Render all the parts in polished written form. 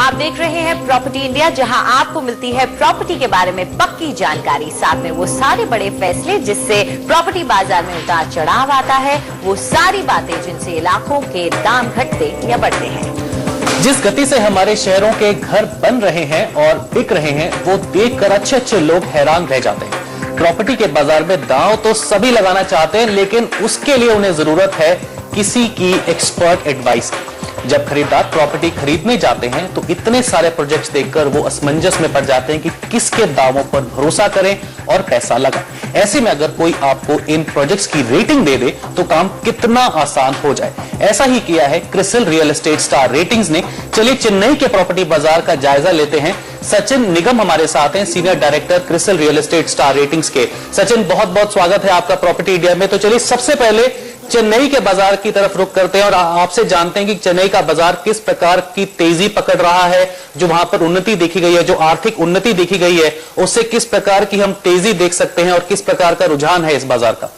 आप देख रहे हैं प्रॉपर्टी इंडिया, जहां आपको मिलती है प्रॉपर्टी के बारे में पक्की जानकारी, साथ में वो सारे बड़े फैसले जिससे प्रॉपर्टी बाजार में उतार चढ़ाव आता है, वो सारी बातें जिनसे इलाकों के दाम घटते या बढ़ते हैं। जिस गति से हमारे शहरों के घर बन रहे हैं और बिक रहे हैं, वो देखकर अच्छे अच्छे लोग हैरान रह जाते हैं। प्रॉपर्टी के बाजार में दांव तो सभी लगाना चाहते हैं, लेकिन उसके लिए उन्हें जरूरत है किसी की एक्सपर्ट एडवाइस की। जब खरीदार प्रॉपर्टी खरीदने जाते हैं तो इतने सारे प्रोजेक्ट्स देखकर वो असमंजस में पड़ जाते हैं कि किसके दावों पर भरोसा करें और पैसा लगाएं। ऐसे में अगर कोई आपको इन प्रोजेक्ट्स की रेटिंग दे दे तो काम कितना आसान हो जाए। ऐसा ही किया है CRISIL real estate star ratings ने। चलिए चेन्नई के प्रॉपर्टी बाजार का जायजा लेते हैं। सचिन निगम हमारे साथ हैं, senior director CRISIL real estate star ratings के। सचिन, बहुत बहुत स्वागत है आपका प्रॉपर्टी इंडिया में। तो चलिए सबसे पहले चेन्नई के बाजार की तरफ रुख करते हैं और आपसे जानते हैं कि चेन्नई का बाजार किस प्रकार की तेजी पकड़ रहा है। जो वहां पर उन्नति देखी गई है, जो आर्थिक उन्नति देखी गई है, उससे किस प्रकार की हम तेजी देख सकते हैं और किस प्रकार का रुझान है इस बाजार का?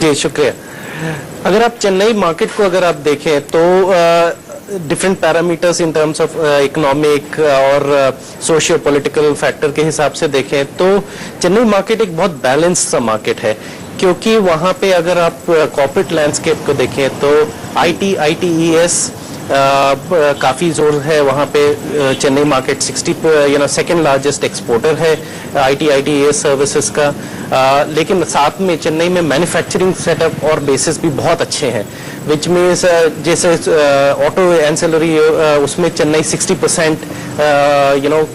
जी शुक्रिया। अगर आप चेन्नई मार्केट को अगर आप देखें तो different parameters in terms of economic और सोशियो पॉलिटिकल फैक्टर के हिसाब से देखें तो चेन्नई मार्केट एक बहुत बैलेंस सा मार्केट है, क्योंकि वहां पे अगर आप कॉर्पोरेट लैंडस्केप को देखें तो ITES काफी जोर है वहां पे। Chennai market 60 second largest exporter है ITES सर्विसेज का। लेकिन साथ में चेन्नई में मैन्युफैक्चरिंग सेटअप और बेसिस भी बहुत अच्छे हैं, विच मीन्स जैसे ऑटो एंसिलरी उसमें चेन्नई 60%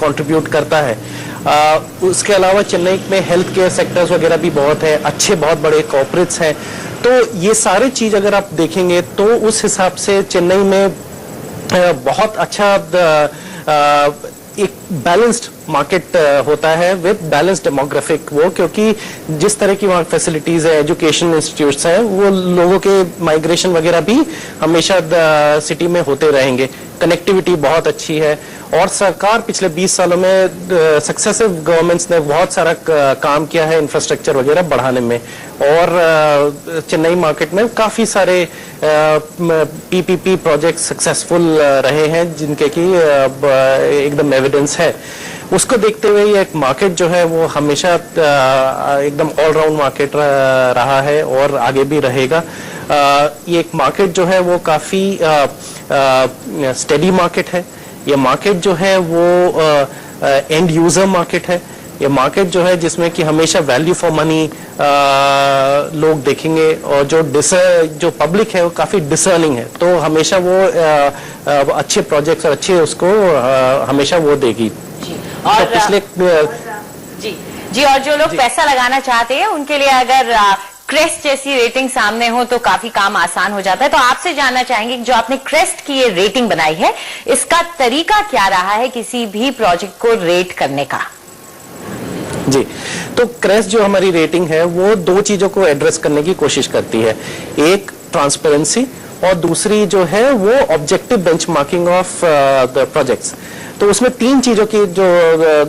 कंट्रीब्यूट करता है। उसके अलावा चेन्नई में हेल्थ केयर सेक्टर्स वगैरह भी बहुत है, अच्छे बहुत बड़े कॉर्पोरेट्स हैं। तो ये सारे चीज अगर आप देखेंगे तो उस हिसाब से चेन्नई में बहुत अच्छा एक बैलेंस्ड मार्केट होता है विद बैलेंस्ड डेमोग्राफिक वो, क्योंकि जिस तरह की वहाँ फैसिलिटीज है, एजुकेशन इंस्टीट्यूट्स हैं, वो लोगों के माइग्रेशन वगैरह भी हमेशा सिटी में होते रहेंगे। कनेक्टिविटी बहुत अच्छी है और सरकार पिछले 20 सालों में सक्सेसिव गवर्नमेंट्स ने बहुत सारा काम किया है इंफ्रास्ट्रक्चर वगैरह बढ़ाने में। और चेन्नई मार्केट में काफी सारे PPP प्रोजेक्ट सक्सेसफुल रहे हैं, जिनके की एकदम एविडेंस है। उसको देखते हुए ये एक मार्केट जो है वो हमेशा एकदम ऑलराउंड मार्केट रहा है और आगे भी रहेगा। ये एक मार्केट जो है वो काफी स्टेडी मार्केट है। ये मार्केट जो है वो एंड यूजर मार्केट है। ये मार्केट जो है जिसमें कि हमेशा वैल्यू फॉर मनी लोग देखेंगे और जो पब्लिक है वो काफी डिसर्निंग है, तो हमेशा वो अच्छे प्रोजेक्ट्स और अच्छे उसको हमेशा वो देगी। और तो पिछले जी और जो लोग पैसा लगाना चाहते हैं उनके लिए अगर क्रेस्ट जैसी रेटिंग सामने हो तो काफी काम आसान हो जाता है। तो आपसे जानना चाहेंगे जो आपने क्रेस्ट की ये रेटिंग बनाई है, इसका तरीका क्या रहा है किसी भी प्रोजेक्ट को रेट करने का? जी, तो क्रेस्ट जो हमारी रेटिंग है वो दो चीजों को एड्रेस करने की कोशिश करती है। एक ट्रांसपेरेंसी और दूसरी जो है वो objective benchmarking of the projects. तो उसमें तीन चीजों की जो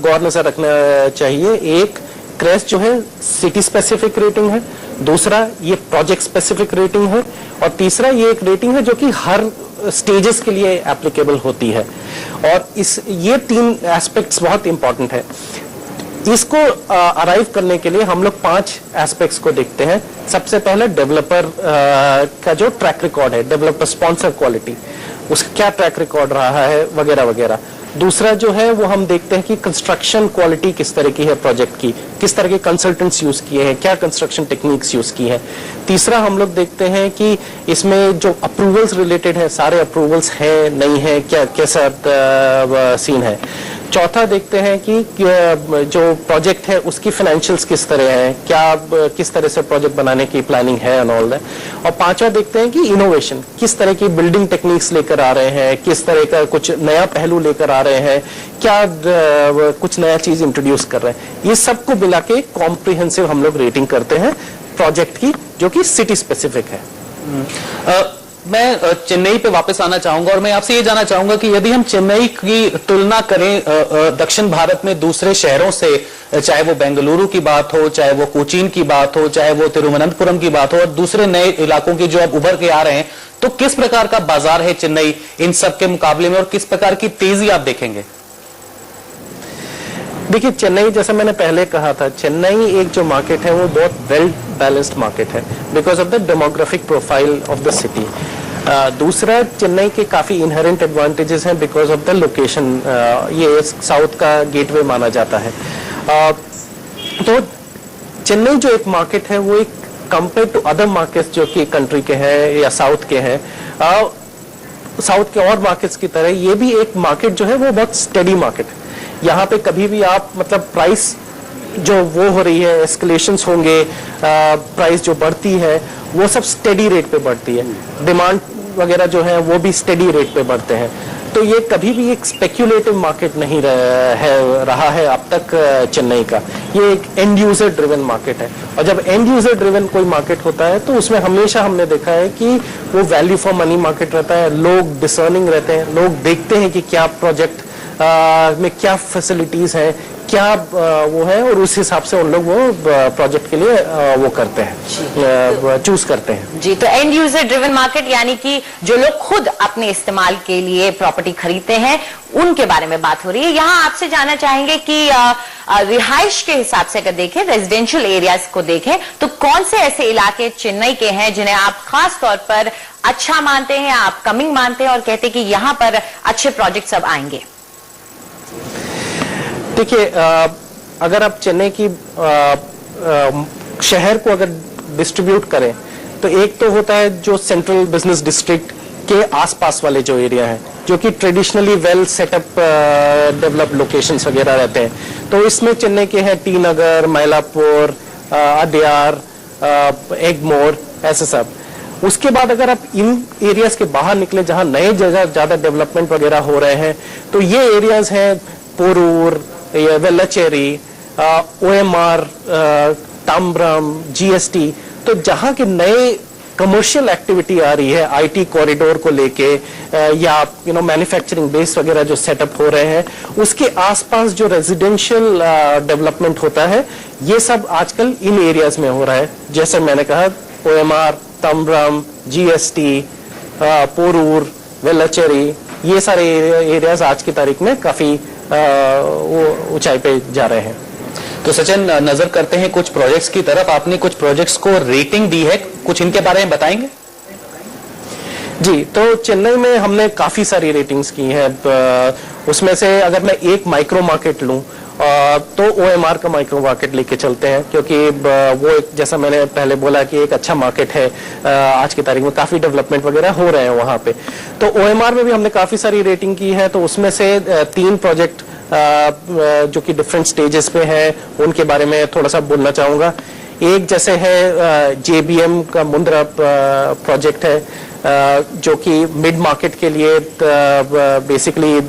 गौर नजर रखना चाहिए। एक, क्रेस्ट जो है सिटी स्पेसिफिक रेटिंग है, दूसरा ये प्रोजेक्ट स्पेसिफिक रेटिंग है, और तीसरा ये एक रेटिंग है जो कि हर स्टेजेस के लिए एप्लीकेबल होती है। और ये तीन एस्पेक्ट्स बहुत इंपॉर्टेंट है। इसको अराइव करने के लिए हम लोग 5 एस्पेक्ट्स को देखते हैं। सबसे पहले डेवलपर का जो ट्रैक रिकॉर्ड है, डेवलपर स्पॉन्सर क्वालिटी, उसका क्या ट्रैक रिकॉर्ड रहा है वगैरह वगैरह। दूसरा जो है वो हम देखते हैं कि कंस्ट्रक्शन क्वालिटी किस तरह की है प्रोजेक्ट की, किस तरह के कंसल्टेंट्स यूज किए हैं, क्या कंस्ट्रक्शन टेक्निक्स यूज की है। तीसरा हम लोग देखते हैं कि इसमें जो अप्रूवल्स रिलेटेड है, सारे अप्रूवल्स हैं नहीं है, क्या कैसा सीन है। चौथा देखते हैं कि जो प्रोजेक्ट है उसकी फाइनेंशियल्स किस तरह है, किस तरह से प्रोजेक्ट बनाने की प्लानिंग है एंड ऑल दैट। और पांचवा देखते हैं कि इनोवेशन, किस तरह की बिल्डिंग टेक्निक्स लेकर आ रहे हैं, किस तरह का कुछ नया पहलू लेकर आ रहे हैं, क्या कुछ नया चीज इंट्रोड्यूस कर रहे हैं। ये सबको मिला के कॉम्प्रिहेंसिव हम लोग रेटिंग करते हैं प्रोजेक्ट की, जो कि सिटी स्पेसिफिक है। मैं चेन्नई पे वापस आना चाहूंगा और मैं आपसे ये जानना चाहूंगा कि यदि हम चेन्नई की तुलना करें दक्षिण भारत में दूसरे शहरों से, चाहे वो बेंगलुरु की बात हो, चाहे वो कोचीन की बात हो, चाहे वो तिरुवनंतपुरम की बात हो, और दूसरे नए इलाकों की जो अब उभर के आ रहे हैं, तो किस प्रकार का बाजार है चेन्नई इन सब के मुकाबले में और किस प्रकार की तेजी आप देखेंगे? देखिए, चेन्नई, जैसा मैंने पहले कहा था, चेन्नई एक जो मार्केट है वो बहुत वेल बैलेंस्ड मार्केट है because of the demographic profile of the city. दूसरा, चेन्नई के काफी इनहेरेंट एडवांटेजेस हैं बिकॉज ऑफ द लोकेशन। ये साउथ का गेटवे माना जाता है। तो चेन्नई जो एक मार्केट है वो एक कंपेयर टू अदर मार्केट्स जो कि कंट्री के हैं या साउथ के हैं, साउथ के और मार्केट्स की तरह ये भी एक मार्केट जो है वो बहुत स्टेडी मार्केट है। यहाँ पे कभी भी आप मतलब प्राइस जो वो हो रही है, एस्केलेशंस होंगे, प्राइस जो बढ़ती है वो सब स्टेडी रेट पे बढ़ती है। डिमांड वगैरह जो है वो भी स्टेडी रेट पे बढ़ते हैं। तो ये कभी भी एक स्पेक्यूलेटिव मार्केट नहीं रहा है अब तक चेन्नई का। ये एक एंड यूजर ड्रिवन मार्केट है और जब एंड यूजर ड्रिवन कोई मार्केट होता है तो उसमें हमेशा हमने देखा है कि वो वैल्यू फॉर मनी मार्केट रहता है। लोग डिसर्निंग रहते हैं, लोग देखते हैं कि क्या प्रोजेक्ट में क्या फैसिलिटीज है, क्या वो है, और उस हिसाब से उन लोग वो प्रोजेक्ट के लिए वो करते हैं, चूज करते हैं। जी, तो एंड यूजर ड्रिवन मार्केट यानी कि जो लोग खुद अपने इस्तेमाल के लिए प्रॉपर्टी खरीदते हैं उनके बारे में बात हो रही है। यहाँ आपसे जानना चाहेंगे कि रिहाइश के हिसाब से अगर देखें, रेजिडेंशियल एरियाज को देखें, तो कौन से ऐसे इलाके चेन्नई के हैं जिन्हें आप खास तौर पर अच्छा मानते हैं, आप कमिंग मानते हैं और कहते हैं कि यहाँ पर अच्छे प्रोजेक्ट्स अब आएंगे? देखिए, अगर आप चेन्नई की शहर को अगर डिस्ट्रीब्यूट करें तो एक तो होता है जो सेंट्रल बिजनेस डिस्ट्रिक्ट के आसपास वाले जो एरिया हैं जो कि traditionally well setup develop locations वगैरह रहते हैं। तो इसमें चेन्नई के हैं टी नगर, मैलापुर, अड्यार, एगमोर, ऐसे सब। उसके बाद अगर आप इन एरियाज के बाहर निकले जहां नए जगह ज्यादा डेवलपमेंट वगैरह हो रहे हैं तो ये एरियाज हैं पोरूर, वेल्लाचेरी, OMR, ताम्ब्रम, GST। तो जहां के नए कमर्शियल एक्टिविटी आ रही है IT कॉरिडोर को लेके या मैन्युफैक्चरिंग बेस वगैरह जो सेटअप हो रहे हैं, उसके आसपास जो रेजिडेंशियल डेवलपमेंट होता है ये सब आजकल इन एरियाज में हो रहा है। जैसे मैंने कहा, OMR, ताम्ब्रम, GST, पोरूर, वेल्लाचेरी, ये सारे एरियाज आज की तारीख में काफी ऊंचाई पे जा रहे हैं। तो सचिन, नजर करते हैं कुछ प्रोजेक्ट्स की तरफ। आपने कुछ प्रोजेक्ट्स को रेटिंग दी है, कुछ इनके बारे में बताएंगे? जी, तो चेन्नई में हमने काफी सारी रेटिंग्स की हैं। उसमें से अगर मैं एक माइक्रो मार्केट लूं तो OMR का माइक्रो मार्केट लेके चलते हैं, क्योंकि वो एक, जैसा मैंने पहले बोला कि एक अच्छा मार्केट है। आज की तारीख में काफी डेवलपमेंट वगैरह हो रहे हैं वहां पे। तो OMR में भी हमने काफी सारी रेटिंग की है। तो उसमें से 3 प्रोजेक्ट जो कि डिफरेंट स्टेजेस पे है उनके बारे में थोड़ा सा बोलना चाहूंगा। एक जैसे है JBM का मुंद्रा प्रोजेक्ट है, जो कि मिड मार्केट के लिए बेसिकली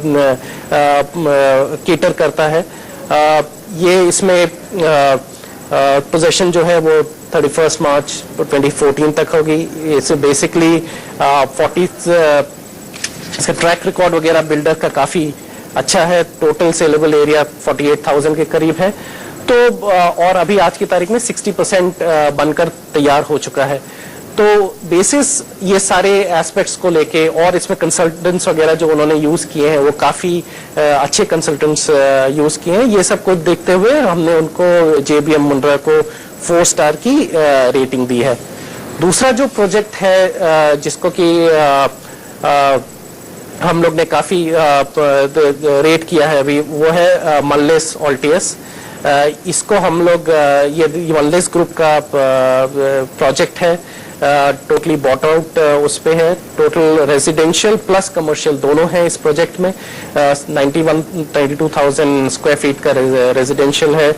केटर करता है। ये इसमें पोजीशन जो है वो 31 मार्च 2014 तक होगी। इसे बेसिकली 40 इसका ट्रैक रिकॉर्ड वगैरह बिल्डर का काफी अच्छा है। टोटल सेलेबल एरिया 48,000 के करीब है। तो और अभी आज की तारीख में 60% बनकर तैयार हो चुका है। तो बेसिस ये सारे एस्पेक्ट्स को लेके, और इसमें कंसल्टेंट्स वगैरह जो उन्होंने यूज किए हैं वो काफी अच्छे कंसल्टेंट्स यूज किए हैं। ये सब कुछ देखते हुए हमने उनको JBM मुंद्रा को 4 स्टार की रेटिंग दी है। दूसरा जो प्रोजेक्ट है जिसको कि हम लोग ने काफी रेट किया है अभी, वो है मल्लेस ऑल्टियस। इसको हम लोग ये मल्लेस ग्रुप का प्रोजेक्ट है। टोटली बॉट आउट उस पे है। टोटल रेजिडेंशियल प्लस कमर्शियल दोनों हैं इस प्रोजेक्ट में। 92,000 स्क्वायर फीट का रेजिडेंशियल है।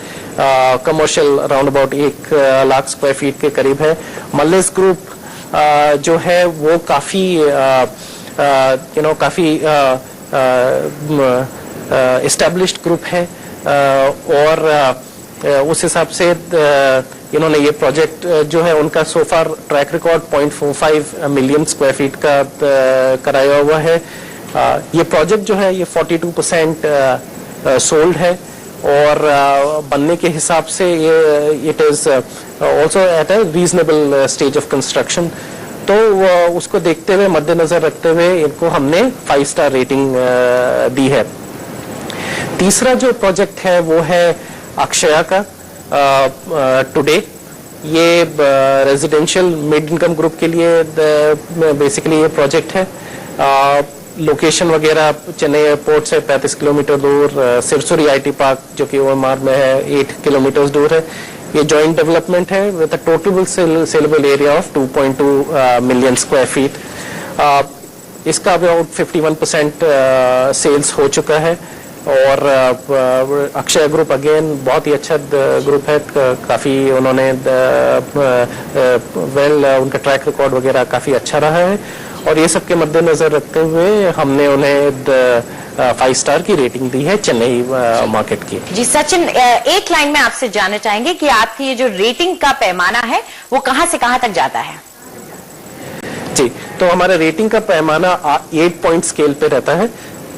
Commercial around about 1 lakh square feet के करीब है। मल्लेस ग्रुप जो है वो काफी काफी एस्टेब्लिश्ड ग्रुप है, और उस हिसाब से इन्होंने ये प्रोजेक्ट जो है उनका so far track record 0.45 million square feet का कराया हुआ है। ये प्रोजेक्ट जो है ये 42% सोल्ड है, और बनने के हिसाब से ये it is also at a reasonable stage of construction. तो उसको देखते हुए, मद्देनजर रखते हुए इनको हमने 5 स्टार रेटिंग दी है। तीसरा जो प्रोजेक्ट है वो है अक्षया का टुडे। ये रेजिडेंशियल मिड इनकम ग्रुप के लिए बेसिकली ये प्रोजेक्ट है। लोकेशन वगैरह चेन्नई एयरपोर्ट से 35 किलोमीटर दूर, सिरसुरी आईटी पार्क जो कि ओएमआर में है 8 किलोमीटर दूर है। ये जॉइंट डेवलपमेंट है with a total saleable area of 2.2 million square feet. इसका अबाउट 51% सेल्स हो चुका है। और अक्षय ग्रुप अगेन बहुत ही अच्छा ग्रुप है, काफी उन्होंने उनका ट्रैक रिकॉर्ड वगैरह काफी अच्छा रहा है। और ये सब के मद्देनजर रखते हुए हमने उन्हें 5 स्टार की रेटिंग दी है चेन्नई मार्केट की। जी सचिन, एक लाइन में आपसे जानना चाहेंगे कि आपकी ये जो रेटिंग का पैमाना है वो कहां से कहां तक जाता है? जी, तो हमारा रेटिंग का पैमाना 8 पॉइंट स्केल पे रहता है।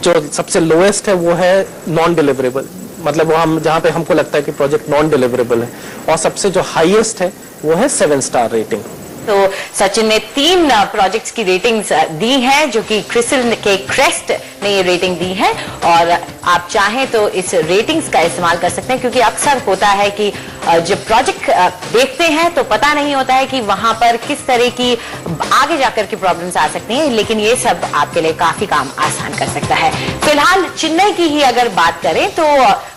जो सबसे लोएस्ट है वो है नॉन डिलीवरेबल, मतलब वो हम जहां पे हमको लगता है कि प्रोजेक्ट नॉन डिलीवरेबल है। और सबसे जो हाईएस्ट है वो है 7 स्टार रेटिंग। तो सचिन ने 3 प्रोजेक्ट्स की रेटिंग्स दी हैं, जो कि क्रिसिल के क्रेस्ट ने ये रेटिंग दी है। और आप चाहें तो इस रेटिंग्स का इस्तेमाल कर सकते हैं, क्योंकि अक्सर होता है कि जब प्रोजेक्ट देखते हैं तो पता नहीं होता है कि वहां पर किस तरह की आगे जाकर की प्रॉब्लम्स आ सकती हैं, लेकिन ये सब आपके लिए काफी काम आसान कर सकता है। फिलहाल चेन्नई की ही अगर बात करें तो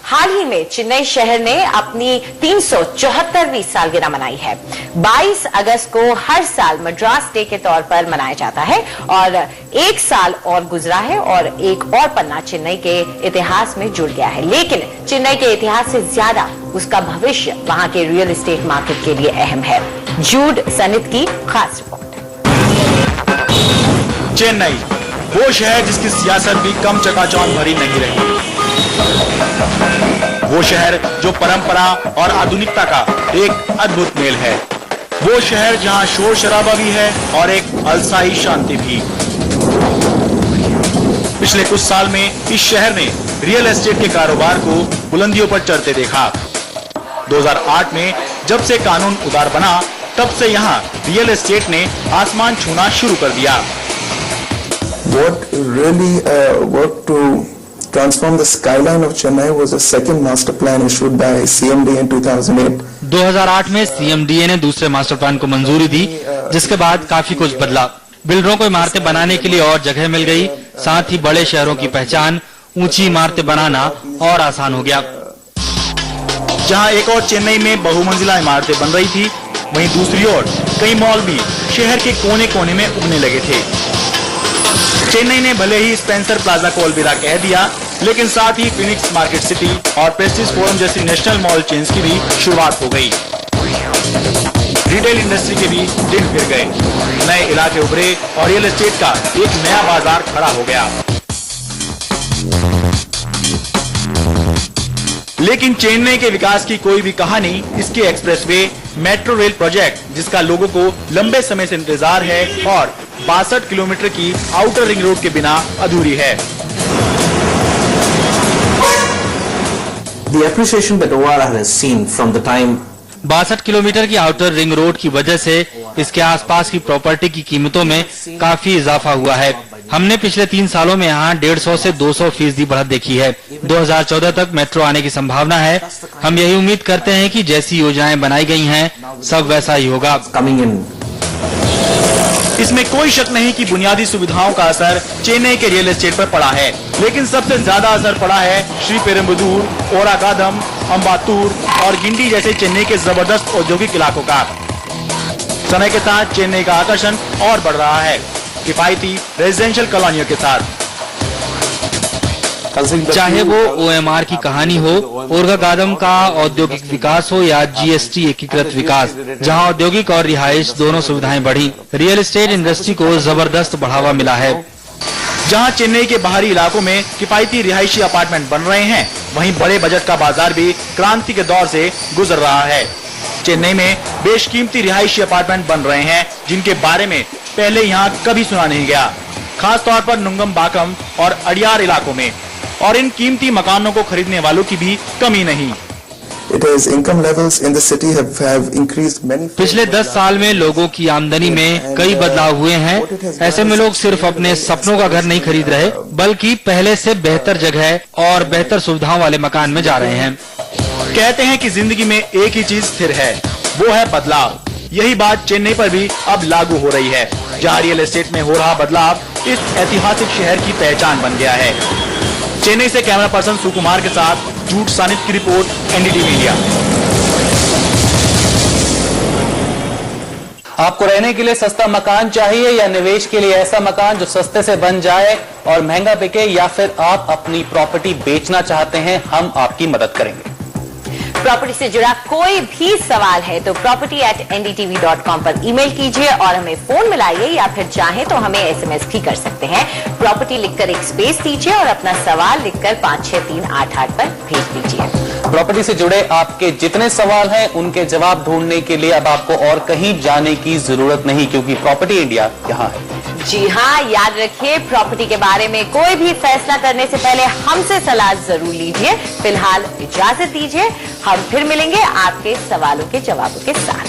हाल ही में चेन्नई शहर ने अपनी 374वीं सालगिरह मनाई है। 22 अगस्त को हर साल मद्रास डे के तौर पर मनाया जाता है और 1 साल और गुजरा है और एक और पन्ना चेन्नई के इतिहास में जुड़ गया है। लेकिन चेन्नई के इतिहास से ज्यादा उसका भविष्य वहां के रियल एस्टेट मार्केट के लिए अहम है। जूड सनित की खास रिपोर्ट। चेन्नई वो शहर जिसकी सियासत भी कम चकाचौंध भरी नहीं रही, वो शहर जो परंपरा और आधुनिकता का एक अद्भुत मेल है, वो शहर जहां शोर शराबा भी है और एक अलसाई शांति भी। पिछले कुछ साल में इस शहर ने रियल एस्टेट के कारोबार को बुलंदियों पर चढ़ते देखा। 2008 में जब से कानून उदार बना, तब से यहाँ रियल एस्टेट ने आसमान छूना शुरू कर दिया। What really worked to transform the skyline of Chennai was a second master plan issued by CMD in 2008. 2008 में CMDA ने दूसरे मास्टर प्लान को मंजूरी दी, जिसके बाद काफी कुछ बदला। बिल्डरों को इमारतें बनाने के लिए और जगह मिल गई, साथ ही बड़े शहरों की पहचान, ऊंची इमारतें बनाना और आसान हो गया। जहां एक और चेन्नई में बहुमंजिला इमारतें बन रही थी, वहीं दूसरी ओर कई मॉल भी शहर के कोने कोने में उगने लगे थे। चेन्नई ने भले ही स्पेंसर प्लाजा को अलविदा कह दिया, लेकिन साथ ही फिनिक्स मार्केट सिटी और प्रेस्टीज फोरम जैसी नेशनल मॉल चेन्स की भी शुरुआत हो गई। रिटेल इंडस्ट्री के भी दिन फिर गए, नए इलाके उभरे और रियल एस्टेट का एक नया बाजार खड़ा हो गया। लेकिन चेन्नई के विकास की कोई भी कहानी इसके एक्सप्रेसवे मेट्रो रेल प्रोजेक्ट, जिसका लोगों को लंबे समय से इंतजार है, और 62 किलोमीटर की आउटर रिंग रोड के बिना अधूरी है। The appreciation that ORR has seen from the time 62 kilometre की आउटर रिंग रोड की वजह से इसके आसपास की प्रॉपर्टी की कीमतों में काफी इजाफा हुआ है। हमने पिछले 3 सालों में यहाँ 150 से 200% बढ़त देखी है। 2014 तक मेट्रो आने की संभावना है। हम यही उम्मीद करते हैं कि जैसी योजनाएं बनाई गई हैं, सब वैसा ही होगा। coming in. इसमें कोई शक नहीं कि बुनियादी सुविधाओं का असर चेन्नई के रियल एस्टेट पर पड़ा है, लेकिन सबसे ज्यादा असर पड़ा है श्री पेरुम्बदूर, ओराकादम, अम्बातूर और गिंडी जैसे चेन्नई के जबरदस्त औद्योगिक इलाकों का। समय के साथ चेन्नई का आकर्षण और बढ़ रहा है, किफायती रेजिडेंशियल कॉलोनियों के साथ। चाहे वो OMR की कहानी हो, ओरगागादम का औद्योगिक विकास हो या GST एकीकृत विकास, जहां औद्योगिक और रिहाइश दोनों सुविधाएं बढ़ी, रियल एस्टेट इंडस्ट्री को जबरदस्त बढ़ावा मिला है। जहां चेन्नई के बाहरी इलाकों में किफायती रिहायशी अपार्टमेंट बन रहे हैं, वहीं बड़े बजट का बाजार भी क्रांति के दौर से गुजर रहा है। चेन्नई में बेशकीमती रिहायशी अपार्टमेंट बन रहे हैं, जिनके बारे में पहले यहाँ कभी सुना नहीं गया, खास तौर पर नुंगमबाकम और अडियार इलाकों में। और इन कीमती मकानों को खरीदने वालों की भी कमी नहीं। it is income levels in the city have increased many. पिछले 10 साल में लोगों की आमदनी में कई बदलाव हुए हैं। ऐसे में लोग सिर्फ अपने सपनों का घर नहीं खरीद रहे, बल्कि पहले से बेहतर जगह और बेहतर सुविधाओं वाले मकान में जा रहे हैं। कहते हैं कि जिंदगी में एक ही चीज स्थिर है, वो है बदलाव। यही बात चेन्नई पर भी अब लागू हो रही है, जहां रियल एस्टेट में हो रहा बदलाव इस ऐतिहासिक शहर की पहचान बन गया है। चेन्नई से कैमरा पर्सन सुकुमार के साथ जूट सानित की रिपोर्ट, एनडीटीवी इंडिया। आपको रहने के लिए सस्ता मकान चाहिए या निवेश के लिए ऐसा मकान जो सस्ते से बन जाए और महंगा बिके, या फिर आप अपनी प्रॉपर्टी बेचना चाहते हैं, हम आपकी मदद करेंगे। प्रॉपर्टी से जुड़ा कोई भी सवाल है तो property@ndtv.com पर ईमेल कीजिए और हमें फोन मिलाइए, या फिर चाहे तो हमें SMS भी कर सकते हैं। प्रॉपर्टी लिखकर एक स्पेस दीजिए और अपना सवाल लिखकर 56388 पर भेज दीजिए। प्रॉपर्टी से जुड़े आपके जितने सवाल हैं उनके जवाब ढूंढने के लिए अब आपको और कहीं जाने की जरूरत नहीं, क्योंकि प्रॉपर्टी इंडिया यहाँ है। जी हाँ, याद रखिए, प्रॉपर्टी के बारे में कोई भी फैसला करने से पहले हमसे सलाह जरूर लीजिए। फिलहाल इजाजत दीजिए, हम फिर मिलेंगे आपके सवालों के जवाबों के साथ।